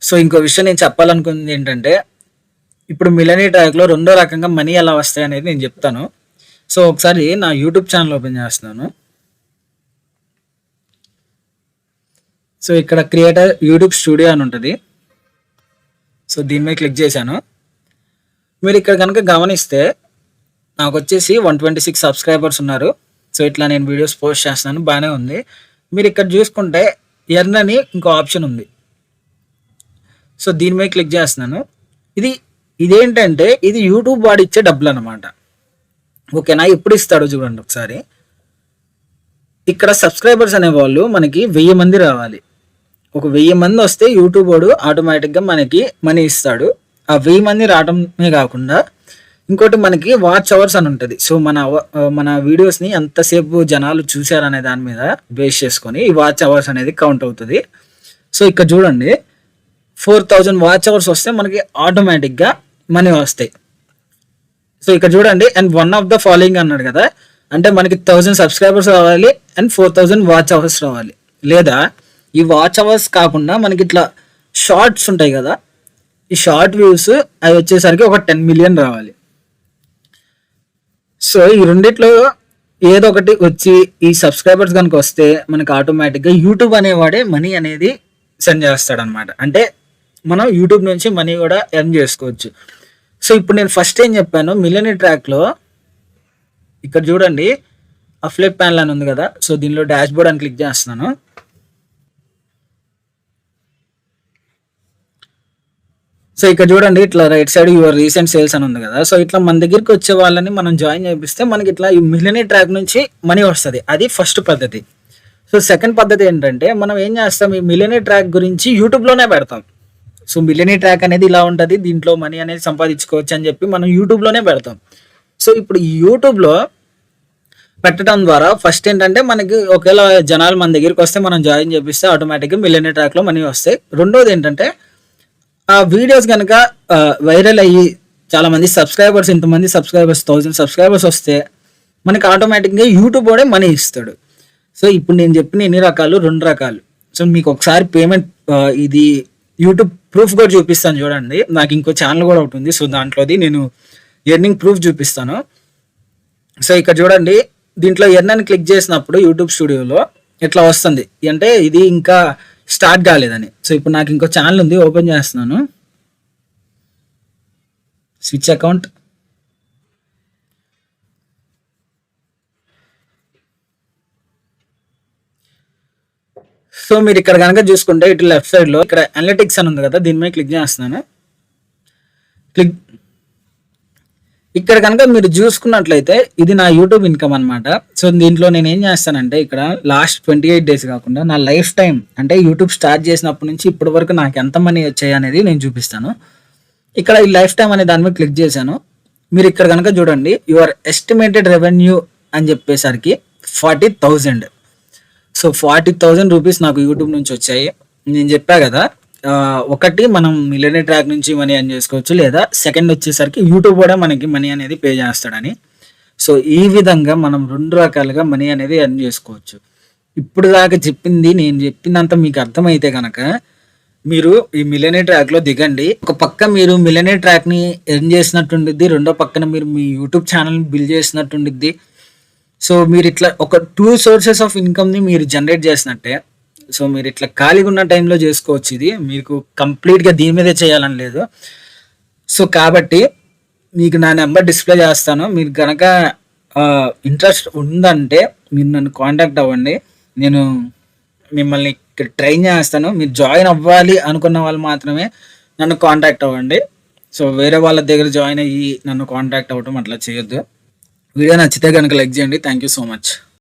So ఇంకో విషయం నేను చెప్పాలనుకుంది ఏంటంటే, ఇప్పుడు మిలియనీ ట్రాక్‌లో రెండో రకంగా మనీ ఎలా వస్తాయనేది నేను చెప్తాను. సో ఒకసారి నా యూట్యూబ్ ఛానెల్ ఓపెన్ చేస్తున్నాను. సో ఇక్కడ క్రియేటర్ యూట్యూబ్ స్టూడియో అని ఉంటది. సో దీని మీద క్లిక్ చేశాను. మీరు ఇక్కడ గనుక గమనిస్తే నాకొచ్చేసి 126 సబ్స్క్రైబర్స్ ఉన్నారు. సో ఇట్లా నేను వీడియోస్ పోస్ట్ చేస్తున్నాను. బానే ఉంది. మీరు ఇక్కడ చూసుకుంటే ఎర్న్ అని ఇంకో ఆప్షన్ ఉంది. సో దీని మీద క్లిక్ చేస్తున్నాను. ఇదేంటంటే ఇది యూట్యూబ్ వాడిచ్చే డబ్బులనమాట. ఓకేనా? ఎప్పుడు ఇస్తాడో చూడండి ఒకసారి. ఇక్కడ సబ్స్క్రైబర్స్ అనేవాళ్ళు మనకి 1000 మంది రావాలి. ఒక 1000 మంది వస్తే యూట్యూబ్ వాడు ఆటోమేటిక్‌గా మనకి మనీ ఇస్తాడు. ఆ 1000 మంది రావటమే కాకుండా ఇంకోటి మనకి వాచ్ అవర్స్ అని ఉంటది. సో మన వీడియోస్‌ని ఎంతసేపు జనాలు చూసారనే దాని మీద బేస్ చేసుకొని ఈ వాచ్ అవర్స్ అనేది కౌంట్ అవుతది. సో ఇక్కడ చూడండి 4000 వాచ్ అవర్స్ వస్తే మనకి ఆటోమేటిక్‌గా మనీ వస్తాయి. సో ఇక్కడ చూడండి and one of the following అన్నాడు కదా! అంటే మనకి 1000 సబ్స్క్రైబర్స్ రావాలి అండ్ 4000 వాచ్ అవర్స్ రావాలి. లేదా ఈ వాచ్ అవర్స్ కాకుండా మనకి ఇట్లా షార్ట్స్ ఉంటాయి కదా! ఈ షార్ట్ వ్యూస్ అవి వచ్చేసరికి ఒక 10 మిలియన్ రావాలి. సో ఈ రెండిట్లో ఏదో ఒకటి వచ్చి ఈ సబ్స్క్రైబర్స్ కనుక వస్తే మనకి ఆటోమేటిక్‌గా యూట్యూబ్ అనేవాడే మనీ అనేది సెండ్ చేస్తాడనమాట. అంటే మనం యూట్యూబ్ నుంచి మనీ కూడా ఎర్న్ చేసుకోవచ్చు. సో ఇప్పుడు నేను ఫస్ట్ ఏం చెప్పాను మిలియనీ ట్రాక్‌లో ఇక్కడ చూడండి అఫ్లెట్ ప్యానెల్ అని ఉంది కదా! సో దీనిలో డాష్‌బోర్డ్ అని క్లిక్ చేస్తున్నాను. సో ఇక్కడ చూడండి ఇట్లా right side your recent sales అని ఉంది కదా! సో ఇట్లా మన దగ్గరికి వచ్చే వాళ్ళని మనం జాయిన్ చేపిస్తే మనకి ఇట్లా ఈ మిలియనీ ట్రాక్ నుంచి మనీ వస్తది. అది ఫస్ట్ పద్ధతి. సో సెకండ్ పద్ధతి ఏంటంటే మనం ఏం చేస్తాం ఈ మిలియనీ ట్రాక్ గురించి యూట్యూబ్‌లోనే పెడతాం. సో మిలియనీ ట్రాక్ అనేది ఇలా ఉంటది. దీంట్లో మనీ అనేది సంపాదించుకోవచ్చు అని చెప్పి మనం యూట్యూబ్‌లోనే పెడతాం. సో ఇప్పుడు ఈ యూట్యూబ్‌లో పెట్టడం ద్వారా ఫస్ట్ ఏంటంటే మనకి ఒకవేళ జనాలు మన దగ్గరికి వస్తే మనం జాయిన్ చేపిస్తే ఆటోమేటిక్‌గా మిలియనీ ట్రాక్‌లో మనీ వస్తాయి. రెండోది ఏంటంటే ఆ వీడియోస్ గనక వైరల్ అయ్యి చాలా మంది సబ్స్క్రైబర్స్ ఇంతమంది సబ్స్క్రైబర్స్ 1000 సబ్స్క్రైబర్స్ వస్తే మనకి ఆటోమేటిక్‌గా యూట్యూబ్ వాడే మనీ ఇస్తాడు. సో ఇప్పుడు నేను చెప్పిన ఎన్ని రకాలు 2 రకాలు. సో మీకు ఒకసారి పేమెంట్ ఇది యూట్యూబ్ ప్రూఫ్ కూడా చూపిస్తాను చూడండి. నాకు ఇంకో ఛానల్ కూడా ఒకటి ఉంది. సో దాంట్లోది నేను ఎర్నింగ్ ప్రూఫ్ చూపిస్తాను. సో ఇక్కడ చూడండి దీంట్లో ఎర్న్ అని క్లిక్ చేసినప్పుడు యూట్యూబ్ స్టూడియోలో ఇట్లా వస్తుంది. అంటే ఇది ఇంకా స్టార్ట్ కాలేదని. సో ఇప్పుడు నాకు ఇంకో ఛానల్ ఉంది ఓపెన్ చేస్తున్నాను. Switch account. సో మీరు ఇక్కడ కనుక చూసుకుంటే ఇటు లెఫ్ట్ సైడ్ లో ఇక్కడ అనలిటిక్స్ అని ఉంది కదా! దీని మీద క్లిక్ చేస్తున్నాను. క్లిక్ ఇక్కడ కనుక మీరు చూసుకున్నట్లయితే ఇది నా యూట్యూబ్ ఇన్కమ్ అనమాట. సో దీంట్లో నేను ఏం చేస్తానంటే ఇక్కడ లాస్ట్ 28 డేస్ కాకుండా నా లైఫ్ టైం అంటే యూట్యూబ్ స్టార్ట్ చేసినప్పటి నుంచి ఇప్పటి వరకు నాకు ఎంత మనీ వచ్చాయి అనేది నేను చూపిస్తాను. ఇక్కడ ఈ లైఫ్ టైం అనే దాని మీద క్లిక్ చేశాను. మీరు ఇక్కడ కనుక చూడండి యువర్ ఎస్టిమేటెడ్ రెవెన్యూ అని చెప్పేసరికి 40,000. సో 40,000 రూపీస్ నాకు యూట్యూబ్ నుంచి వచ్చాయి. నేను చెప్పా కదా ఒకటి మనం మిలియనీ ట్రాక్ నుంచి మనీ ఎర్న్ చేసుకోవచ్చు. లేదా సెకండ్ వచ్చేసరికి యూట్యూబ్ కూడా మనకి మనీ అనేది పే చేస్తాడని. సో ఈ విధంగా మనం 2 రకాలుగా మనీ అనేది ఎర్న్ చేసుకోవచ్చు. ఇప్పుడు దాకా నేను చెప్పిందంతా మీకు అర్థమైతే కనుక మీరు ఈ మిలియనీ ట్రాక్‌లో దిగండి. ఒక పక్క మీరు మిలియనీ ట్రాక్‌ని ఎర్న్ చేసినట్టుండిద్ది. రెండో పక్కన మీరు మీ యూట్యూబ్ ఛానల్‌ని బిల్డ్ చేసినట్టుండిద్ది. సో మీరు ఇట్లా ఒక 2 సోర్సెస్ ఆఫ్ ఇన్కమ్‌ని మీరు జనరేట్ చేసినట్టే. సో మీరు ఇట్లా ఖాళీగా ఉన్న టైంలో చేసుకోవచ్చు ఇది. మీకు కంప్లీట్‌గా దీని మీదే చేయాలని లేదు. సో కాబట్టి మీకు నా నెంబర్ డిస్‌ప్లే చేస్తాను. మీరు గనక ఇంట్రెస్ట్ ఉందంటే మీరు నన్ను కాంటాక్ట్ అవ్వండి. నేను మిమ్మల్ని ఇక్కడ ట్రైన్ చేస్తాను. మీరు జాయిన్ అవ్వాలి అనుకున్న వాళ్ళు మాత్రమే నన్ను కాంటాక్ట్ అవ్వండి. సో వేరే వాళ్ళ దగ్గర జాయిన్ అయ్యి నన్ను కాంటాక్ట్ అవ్వడం అట్లా చేయొద్దు. వీడియో నచ్చితే కనుక లైక్ చేయండి. Thank you so much.